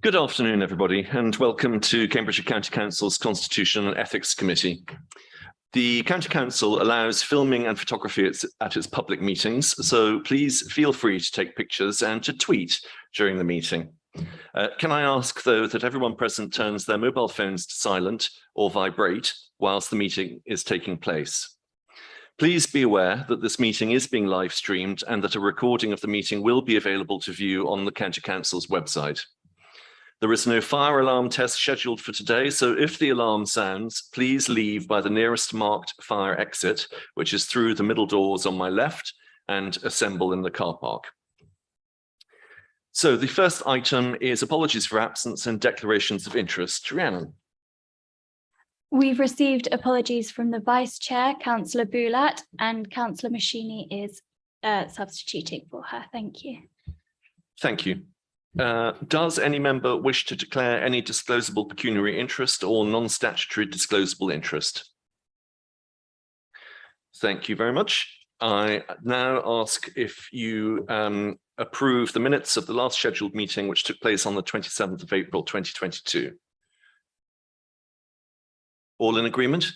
Good afternoon, everybody, and welcome to Cambridgeshire County Council's Constitution and Ethics Committee. The County Council allows filming and photography at its public meetings, so please feel free to take pictures and to tweet during the meeting. Can I ask, though, that everyone present turns their mobile phones to silent or vibrate whilst the meeting is taking place. Please be aware that this meeting is being live streamed and that a recording of the meeting will be available to view on the County Council's website. There is no fire alarm test scheduled for today, so if the alarm sounds, please leave by the nearest marked fire exit, which is through the middle doors on my left, and assemble in the car park. So the first item is apologies for absence and declarations of interest. Rhiannon. We've received apologies from the Vice Chair, Councillor Boulat, and Councillor Machini is substituting for her. Thank you. Thank you. Does any member wish to declare any disclosable pecuniary interest or non-statutory disclosable interest? Thank you very much. I now ask if you approve the minutes of the last scheduled meeting, which took place on the 27th of April, 2022. All in agreement?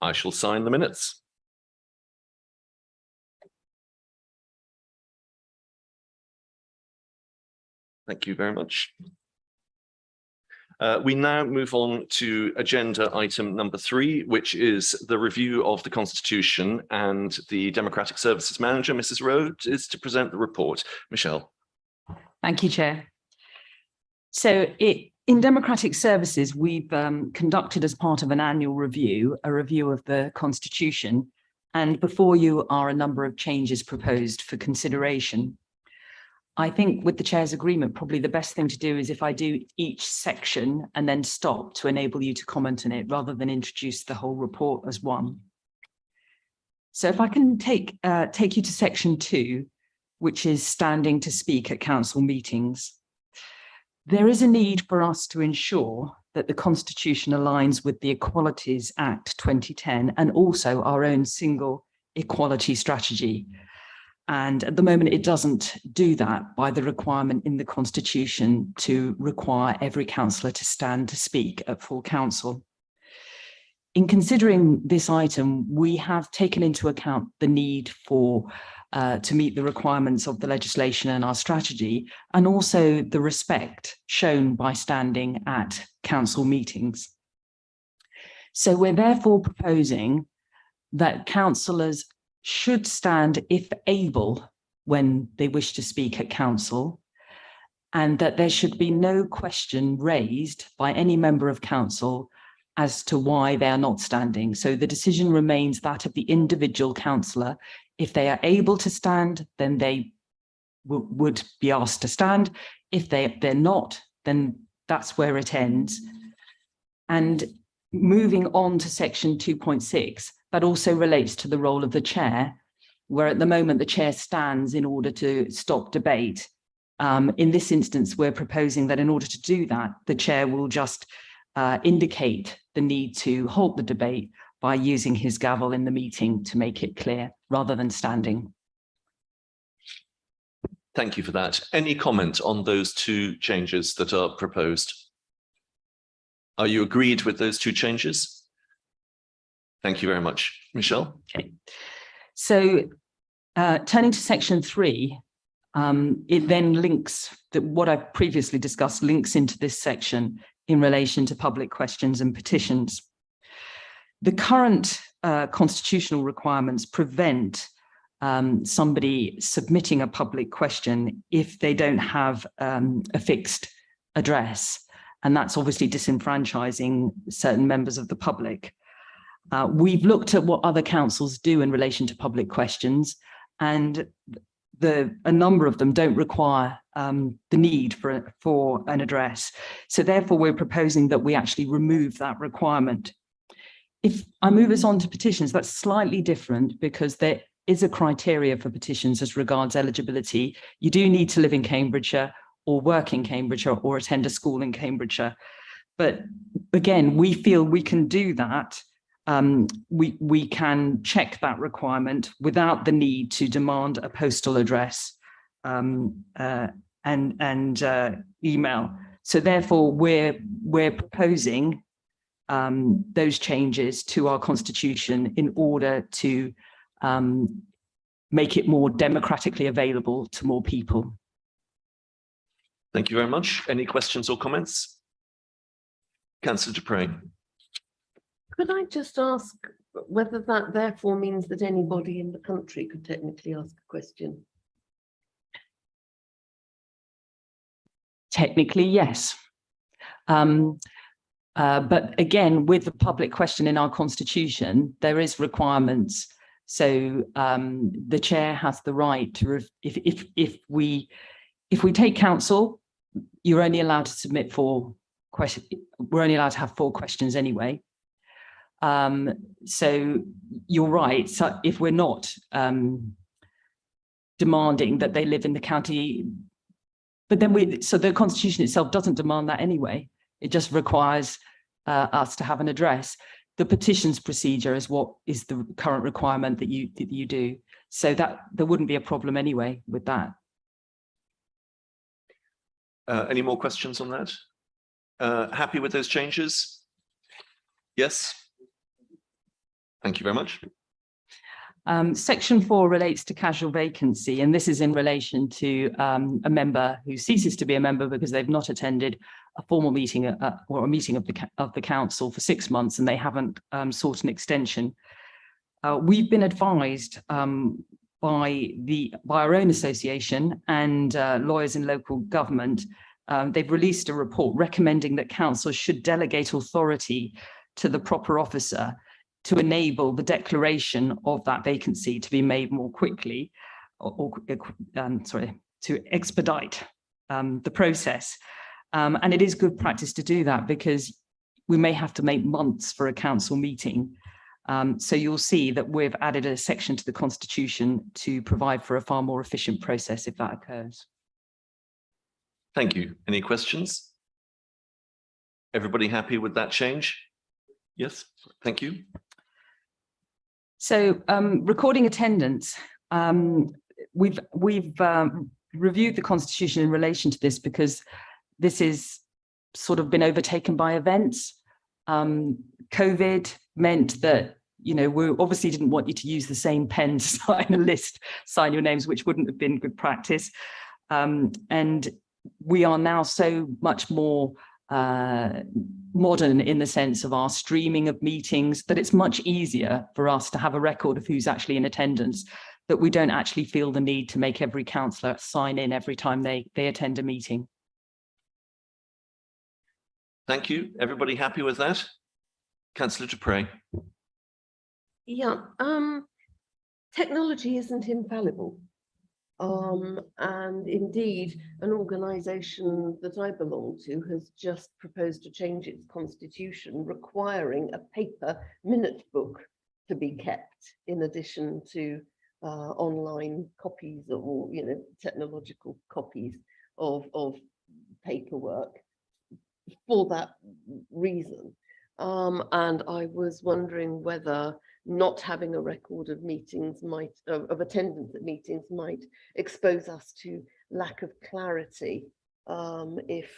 I shall sign the minutes. Thank you very much. We now move on to agenda item number 3, which is the review of the Constitution, and the Democratic Services Manager, Mrs. Rhodes, is to present the report. Michelle. Thank you, Chair. So in Democratic Services, we've conducted as part of an annual review, a review of the Constitution, and before you are a number of changes proposed for consideration. I think with the Chair's agreement, probably the best thing to do is if I do each section and then stop to enable you to comment on it rather than introduce the whole report as one. So if I can take you to section 2, which is standing to speak at council meetings. There is a need for us to ensure that the Constitution aligns with the Equalities Act 2010 and also our own single equality strategy. And at the moment, it doesn't do that by the requirement in the Constitution to require every councillor to stand to speak at full council. In considering this item, we have taken into account the need for to meet the requirements of the legislation and our strategy, and also the respect shown by standing at council meetings. So we're therefore proposing that councillors should stand if able when they wish to speak at council, and that there should be no question raised by any member of council as to why they are not standing. So the decision remains that of the individual councillor. If they are able to stand, then they would be asked to stand. If they're not, then that's where it ends. And moving on to section 2.6, that also relates to the role of the chair, where at the moment the chair stands in order to stop debate. In this instance, we're proposing that in order to do that, the chair will just indicate the need to halt the debate by using his gavel in the meeting to make it clear, rather than standing. Thank you for that. Any comment on those two changes that are proposed? Are you agreed with those two changes? Thank you very much. Michelle? Okay. So turning to section 3, it then links that what I've previously discussed links into this section in relation to public questions and petitions. The current constitutional requirements prevent somebody submitting a public question if they don't have a fixed address, and that's obviously disenfranchising certain members of the public. We've looked at what other councils do in relation to public questions, and a number of them don't require the need for an address. So therefore, we're proposing that we actually remove that requirement. If I move us on to petitions, that's slightly different because there is a criteria for petitions as regards eligibility. You do need to live in Cambridgeshire or work in Cambridgeshire or attend a school in Cambridgeshire. But again, we feel we can do that. We can check that requirement without the need to demand a postal address and email. So therefore, we're proposing those changes to our constitution in order to make it more democratically available to more people. Thank you very much. Any questions or comments? Councillor Dupre. Could I just ask whether that therefore means that anybody in the country could technically ask a question? Technically, yes. But again, with the public question in our constitution, there is requirements. So the chair has the right to, if we take counsel, you're only allowed to submit 4 questions. We're only allowed to have 4 questions anyway. So you're right. So if we're not demanding that they live in the county, but then so the constitution itself doesn't demand that anyway. It just requires us to have an address. The petitions procedure is what is the current requirement that you do. So that there wouldn't be a problem anyway with that. Any more questions on that? Happy with those changes? Yes. Thank you very much. Section 4 relates to casual vacancy, and this is in relation to a member who ceases to be a member because they've not attended a formal meeting or a meeting of the council for 6 months, and they haven't sought an extension. We've been advised by our own association and lawyers in local government. They've released a report recommending that council should delegate authority to the proper officer to enable the declaration of that vacancy to be made more quickly, to expedite the process. And it is good practice to do that because we may have to make months for a council meeting. So you'll see that we've added a section to the constitution to provide for a far more efficient process if that occurs. Thank you. Any questions? Everybody happy with that change? Yes, thank you. So recording attendance, we've reviewed the constitution in relation to this because this is sort of been overtaken by events. COVID meant that, you know, we obviously didn't want you to use the same pen to sign a list, sign your names, which wouldn't have been good practice. And we are now so much more modern in the sense of our streaming of meetings that it's much easier for us to have a record of who's actually in attendance, that we don't actually feel the need to make every councillor sign in every time they attend a meeting. Thank you. Everybody happy with that? Councillor Dupre. Yeah, technology isn't infallible. And indeed, an organisation that I belong to has just proposed to change its constitution, requiring a paper minute book to be kept in addition to online copies or, you know, technological copies of paperwork for that reason. And I was wondering whether not having a record of meetings of attendance at meetings might expose us to lack of clarity if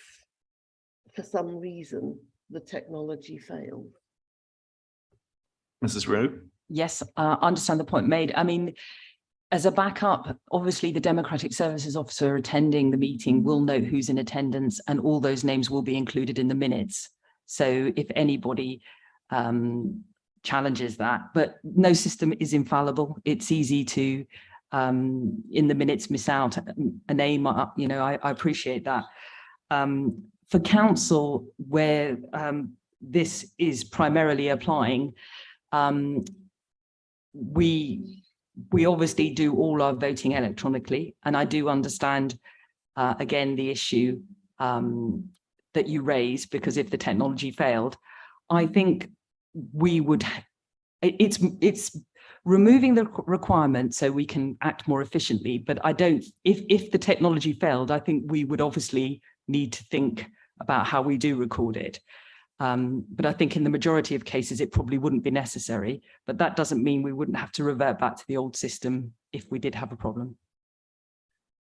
for some reason the technology failed. Mrs. Rowe. Yes, I understand the point made. I mean, as a backup, obviously the Democratic Services Officer attending the meeting will note who's in attendance and all those names will be included in the minutes. So if anybody challenges that, but no system is infallible. It's easy to, in the minutes, miss out a name. You know, I appreciate that. For council, where this is primarily applying, we obviously do all our voting electronically, and I do understand, again, the issue that you raise, because if the technology failed, I think we would, it's removing the requirement so we can act more efficiently. But I don't, if the technology failed, I think we would obviously need to think about how we do record it. But I think in the majority of cases, it probably wouldn't be necessary, but that doesn't mean we wouldn't have to revert back to the old system if we did have a problem.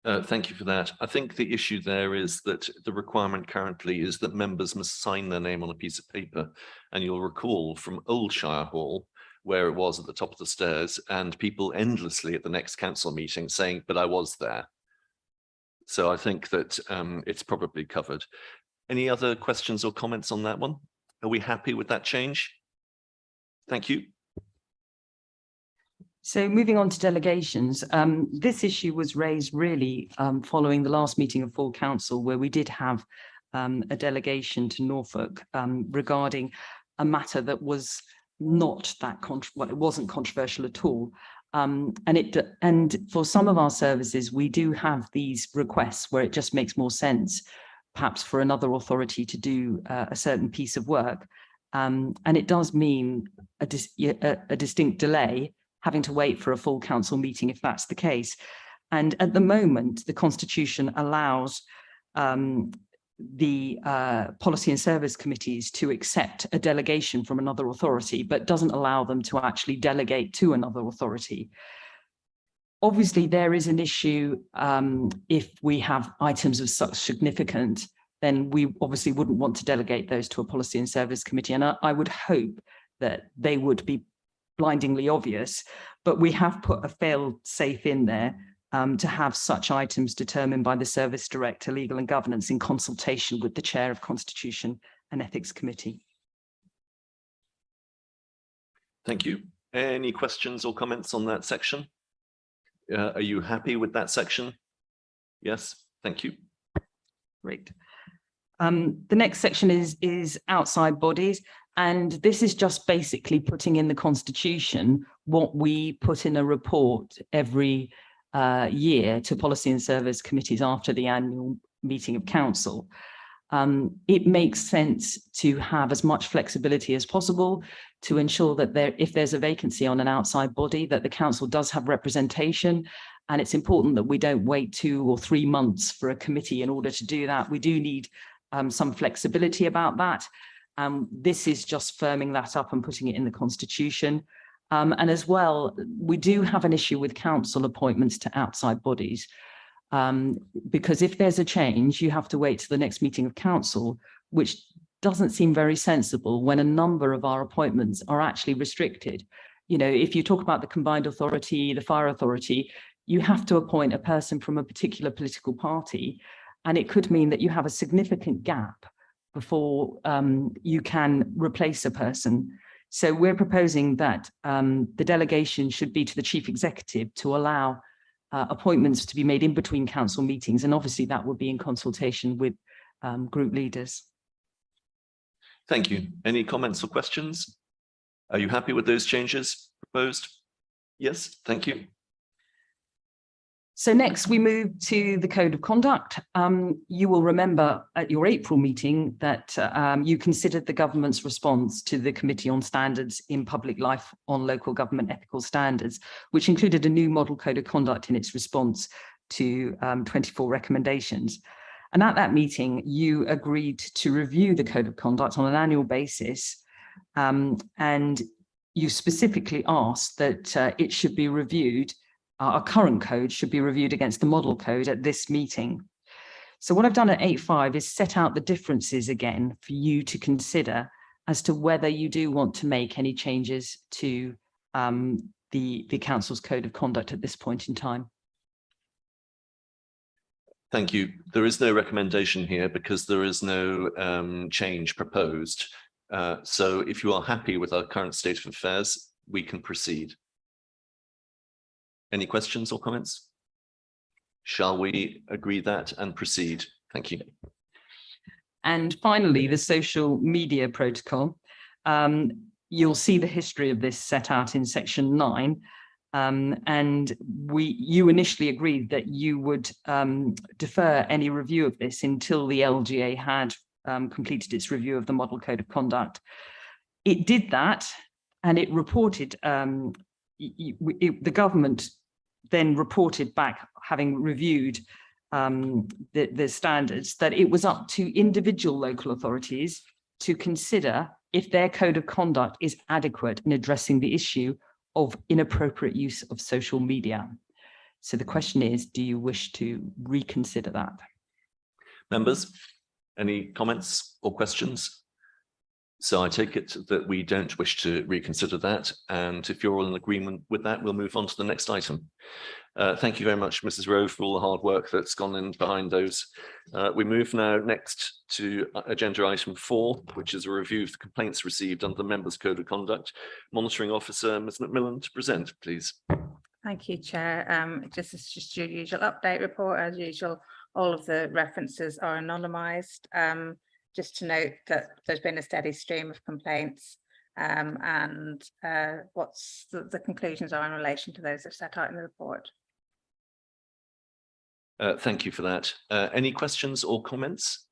Thank you for that. I think the issue there is that the requirement currently is that members must sign their name on a piece of paper. And you'll recall from Old Shire Hall, where it was at the top of the stairs, and people endlessly at the next council meeting saying, but I was there. So I think that it's probably covered. Any other questions or comments on that one? Are we happy with that change? Thank you. So moving on to delegations, this issue was raised really following the last meeting of full council, where we did have a delegation to Norfolk regarding a matter that was not that well, it wasn't controversial at all. And for some of our services, we do have these requests where it just makes more sense, perhaps for another authority to do a certain piece of work. And it does mean a distinct delay, having to wait for a full council meeting if that's the case. And at the moment, the Constitution allows the policy and service committees to accept a delegation from another authority, but doesn't allow them to actually delegate to another authority. Obviously, there is an issue if we have items of such significance, then we obviously wouldn't want to delegate those to a policy and service committee. And I would hope that they would be blindingly obvious, but we have put a fail-safe in there to have such items determined by the Service Director, Legal and Governance in consultation with the Chair of Constitution and Ethics Committee. Thank you. Any questions or comments on that section? Are you happy with that section? Yes, thank you. Great. The next section is outside bodies. And this is just basically putting in the Constitution what we put in a report every year to policy and service committees after the annual meeting of council. It makes sense to have as much flexibility as possible to ensure that if there's a vacancy on an outside body, that the council does have representation. And it's important that we don't wait 2 or 3 months for a committee in order to do that. We do need some flexibility about that. This is just firming that up and putting it in the Constitution. And as well, we do have an issue with council appointments to outside bodies, because if there's a change, you have to wait till the next meeting of council, which doesn't seem very sensible when a number of our appointments are actually restricted. You know, if you talk about the combined authority, the fire authority, you have to appoint a person from a particular political party, and it could mean that you have a significant gap before you can replace a person. So we're proposing that the delegation should be to the chief executive to allow appointments to be made in between council meetings. And obviously that would be in consultation with group leaders. Thank you. Any comments or questions? Are you happy with those changes proposed? Yes, thank you. So next we move to the Code of Conduct. You will remember at your April meeting that you considered the government's response to the Committee on Standards in Public Life on Local Government Ethical Standards, which included a new model Code of Conduct in its response to 24 recommendations. And at that meeting, you agreed to review the Code of Conduct on an annual basis. And you specifically asked that it should be reviewed. Our current code should be reviewed against the model code at this meeting. So what I've done at 8.5 is set out the differences again for you to consider as to whether you do want to make any changes to the council's code of conduct at this point in time. Thank you. There is no recommendation here because there is no change proposed. So if you are happy with our current state of affairs, we can proceed. Any questions or comments? Shall we agree that and proceed? Thank you. And finally, the social media protocol. You'll see the history of this set out in section 9. And you initially agreed that you would defer any review of this until the LGA had completed its review of the model code of conduct. It did that, and it reported, the government then reported back, having reviewed the standards, that it was up to individual local authorities to consider if their code of conduct is adequate in addressing the issue of inappropriate use of social media. So the question is, do you wish to reconsider that? Members, any comments or questions? So I take it that we don't wish to reconsider that. And if you're all in agreement with that, we'll move on to the next item. Thank you very much, Mrs. Rowe, for all the hard work that's gone in behind those. We move now next to agenda item 4, which is a review of the complaints received under the Members' Code of Conduct. Monitoring Officer, Ms. Macmillan, to present, please. Thank you, Chair. This is just your usual update report. As usual, all of the references are anonymised. Just to note that there's been a steady stream of complaints and what's the conclusions are in relation to those that are set out in the report. Thank you for that. Any questions or comments?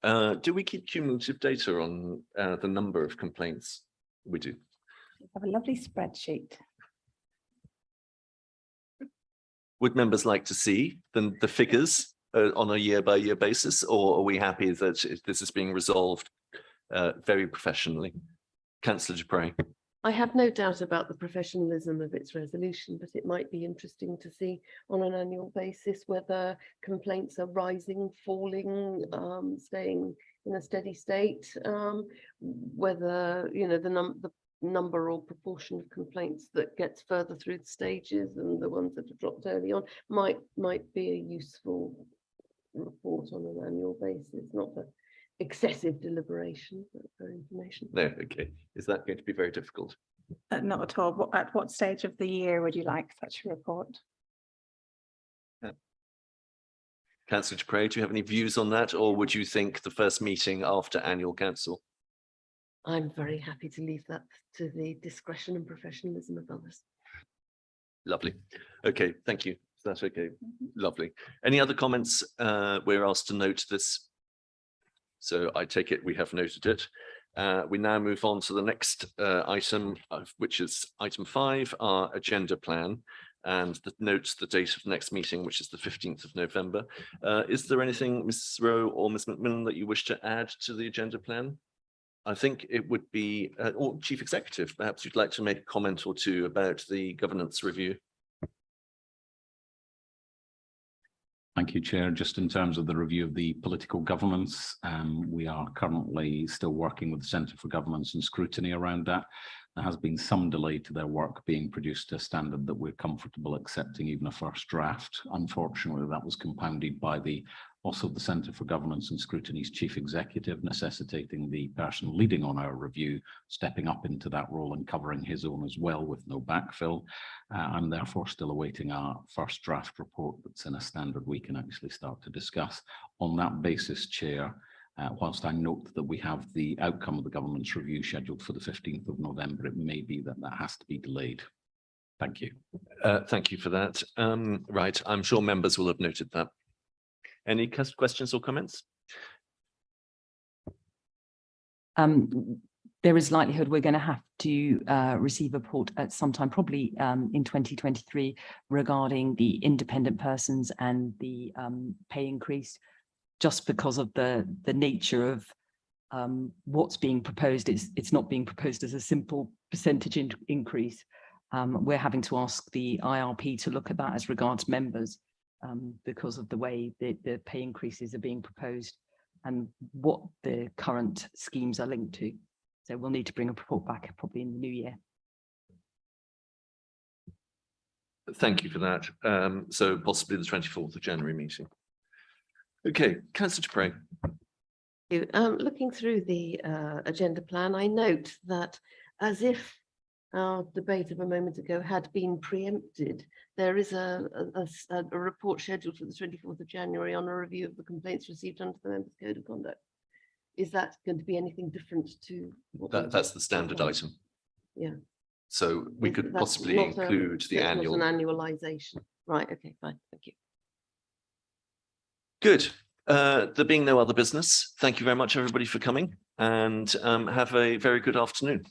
Do we keep cumulative data on the number of complaints? We do. We have a lovely spreadsheet. Would members like to see the figures on a year-by-year basis, or are we happy that this is being resolved very professionally? Councillor Dupre. I have no doubt about the professionalism of its resolution, but it might be interesting to see on an annual basis whether complaints are rising, falling, staying in a steady state, whether the number or proportion of complaints that gets further through the stages and the ones that have dropped early on might be a useful report on an annual basis, not for excessive deliberation, but for information. No, okay. Is that going to be very difficult? Not at all. At what stage of the year would you like such a report? Councillor Dupre, do you have any views on that, or would you think the first meeting after annual council? I'm very happy to leave that to the discretion and professionalism of others. Lovely. Okay, thank you. That's okay. Lovely. Any other comments? We're asked to note this. So I take it we have noted it. We now move on to the next item, which is item 5, our agenda plan, and that notes the date of next meeting, which is the 15th of November. Is there anything, Mrs. Rowe or Ms. Macmillan, that you wish to add to the agenda plan? I think it would be, or Chief Executive, perhaps you'd like to make a comment or two about the governance review. Thank you, Chair. Just in terms of the review of the political governance, we are currently still working with the Centre for Governance and Scrutiny around that. There has been some delay to their work being produced to a standard that we're comfortable accepting even a first draft. Unfortunately, that was compounded by the loss of the Centre for Governance and Scrutiny's Chief Executive, necessitating the person leading on our review stepping up into that role and covering his own as well with no backfill. I'm therefore still awaiting our first draft report that's in a standard we can actually start to discuss. On that basis, Chair, whilst I note that we have the outcome of the government's review scheduled for the 15th of November, it may be that that has to be delayed. Thank you. Thank you for that. Right, I'm sure members will have noted that. Any questions or comments? There is likelihood we're going to have to receive a report at some time, probably in 2023, regarding the independent persons and the pay increase, just because of the nature of what's being proposed. It's not being proposed as a simple percentage increase. We're having to ask the IRP to look at that as regards members, because of the way the pay increases are being proposed and what the current schemes are linked to. So we'll need to bring a report back probably in the new year. Thank you for that. So possibly the 24th of January meeting. Okay, Councillor Dupre. Looking through the agenda plan, I note that as if our debate of a moment ago had been preempted, there is a report scheduled for the 24th of January on a review of the complaints received under the Members' Code of Conduct. Is that going to be anything different to what That's the standard item. Yeah. So we could That's possibly not include the that's annual. not an annualization. Right, okay, fine, thank you. Good. There being no other business, thank you very much, everybody, for coming, and have a very good afternoon.